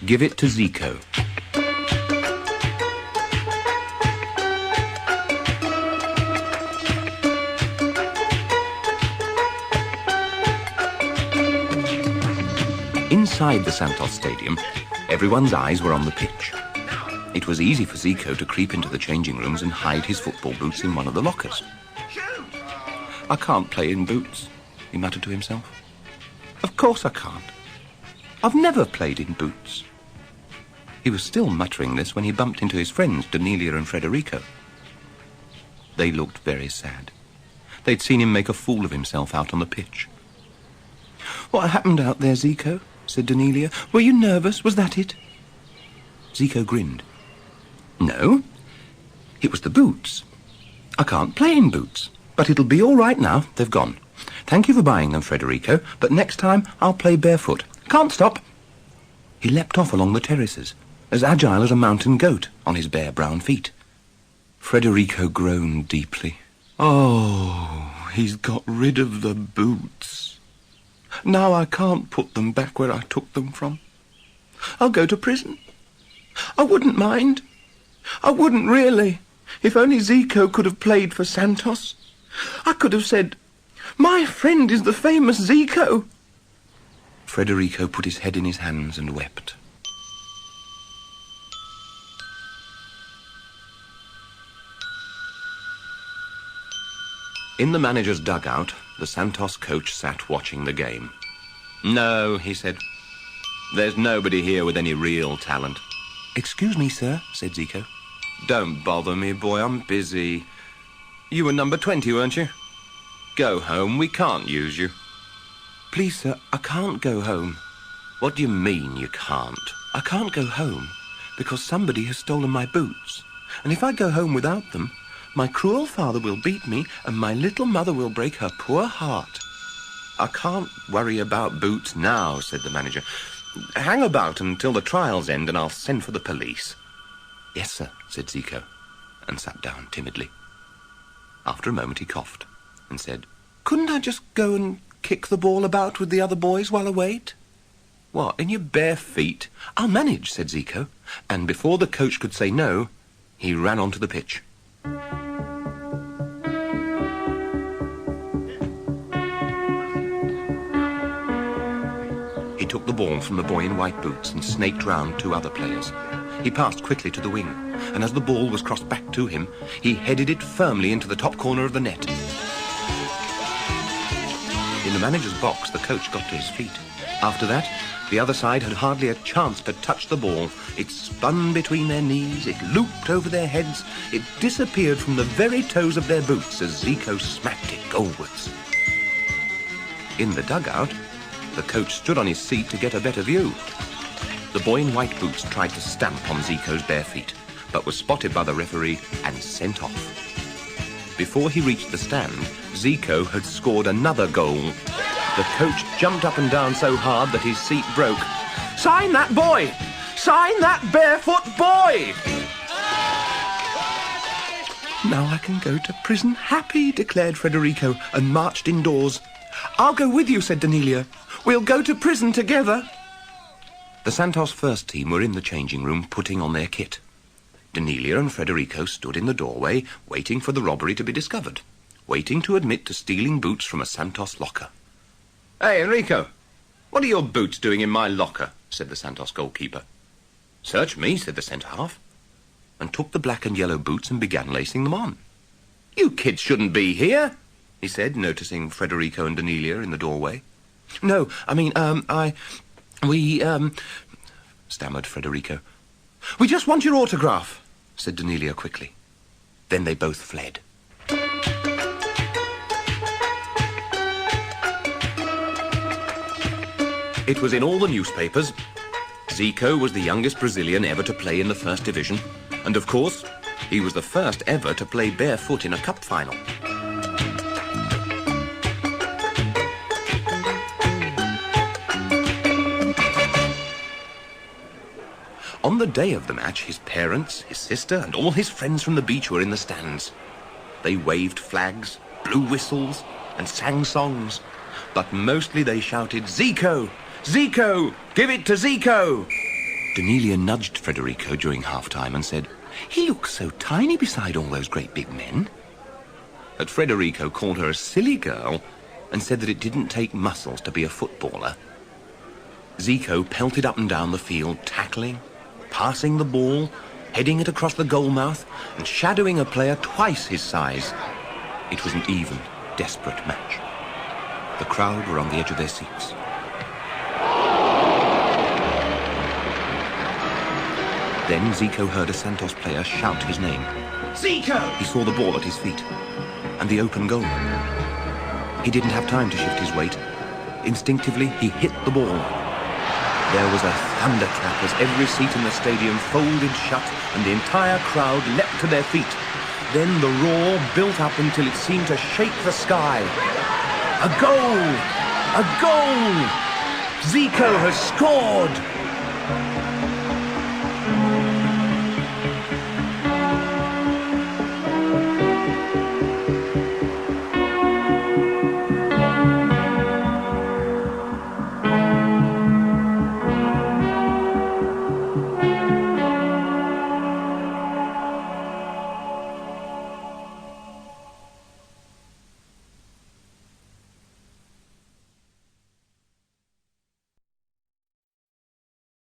Give it to Zico. Inside the Santos Stadium, everyone's eyes were on the pitch. It was easy for Zico to creep into the changing rooms and hide his football boots in one of the lockers. "I can't play in boots," he muttered to himself. "Of course I can't. I've never played in boots." He was still muttering this when he bumped into his friends, Danelia and Federico. They looked very sad. They'd seen him make a fool of himself out on the pitch. "What happened out there, Zico?" said Danelia. "Were you nervous? Was that it?" Zico grinned. "No, it was the boots. I can't play in boots, but it'll be all right now. They've gone. Thank you for buying them, Federico, but next time I'll play barefoot. Can't stop." He leapt off along the terraces, as agile as a mountain goat on his bare brown feet. Federico groaned deeply. "Oh, he's got rid of the boots. Now I can't put them back where I took them from. I'll go to prison. I wouldn't mind. I wouldn't really. If only Zico could have played for Santos. I could have said, 'My friend is the famous Zico.'" Federico put his head in his hands and wept. In the manager's dugout, the Santos coach sat watching the game. "No," he said. "There's nobody here with any real talent." "Excuse me, sir," said Zico. "Don't bother me, boy. I'm busy. You were number 20, weren't you? Go home. We can't use you." "Please, sir, I can't go home." "What do you mean you can't?" "I can't go home because somebody has stolen my boots. And if I go home without them, my cruel father will beat me and my little mother will break her poor heart." "I can't worry about boots now," said the manager. "Hang about until the trials end and I'll send for the police." "Yes, sir," said Zico, and sat down timidly. After a moment he coughed and said, "Couldn't I just go and kick the ball about with the other boys while I wait?" "What, in your bare feet?" "I'll manage," said Zico, and before the coach could say no, he ran onto the pitch. He took the ball from the boy in white boots and snaked round two other players. He passed quickly to the wing, and as the ball was crossed back to him, he headed it firmly into the top corner of the net. In the manager's box, the coach got to his feet. After that, the other side had hardly a chance to touch the ball. It spun between their knees, it looped over their heads, it disappeared from the very toes of their boots as Zico smacked it goalwards. In the dugout, the coach stood on his seat to get a better view. The boy in white boots tried to stamp on Zico's bare feet, but was spotted by the referee and sent off. Before he reached the stand, Zico had scored another goal. The coach jumped up and down so hard that his seat broke. "Sign that boy! Sign that barefoot boy!" "Now I can go to prison happy," declared Federico, and marched indoors. "I'll go with you," said Danelia. "We'll go to prison together." The Santos first team were in the changing room putting on their kit. Danelia and Federico stood in the doorway, waiting for the robbery to be discovered, waiting to admit to stealing boots from a Santos locker. "Hey, Enrico, what are your boots doing in my locker?" said the Santos goalkeeper. "Search me," said the centre-half, and took the black and yellow boots and began lacing them on. "You kids shouldn't be here," he said, noticing Federico and Danelia in the doorway. "No, I mean, we stammered Federico. "We just want your autograph," said Danelia quickly. Then they both fled. It was in all the newspapers. Zico was the youngest Brazilian ever to play in the first division, and of course, he was the first ever to play barefoot in a cup final. On the day of the match, his parents, his sister, and all his friends from the beach were in the stands. They waved flags, blew whistles, and sang songs. But mostly they shouted, "Zico! Zico! Give it to Zico!" Danelia nudged Federico during half-time and said, "He looks so tiny beside all those great big men." But Federico called her a silly girl and said that it didn't take muscles to be a footballer. Zico pelted up and down the field, tackling, passing the ball, heading it across the goal mouth, and shadowing a player twice his size. It was an even, desperate match. The crowd were on the edge of their seats. Then Zico heard a Santos player shout his name. Zico! He saw the ball at his feet and the open goal. He didn't have time to shift his weight. Instinctively, he hit the ball. There was a thunderclap as every seat in the stadium folded shut and the entire crowd leapt to their feet. Then the roar built up until it seemed to shake the sky. A goal! A goal! Zico has scored!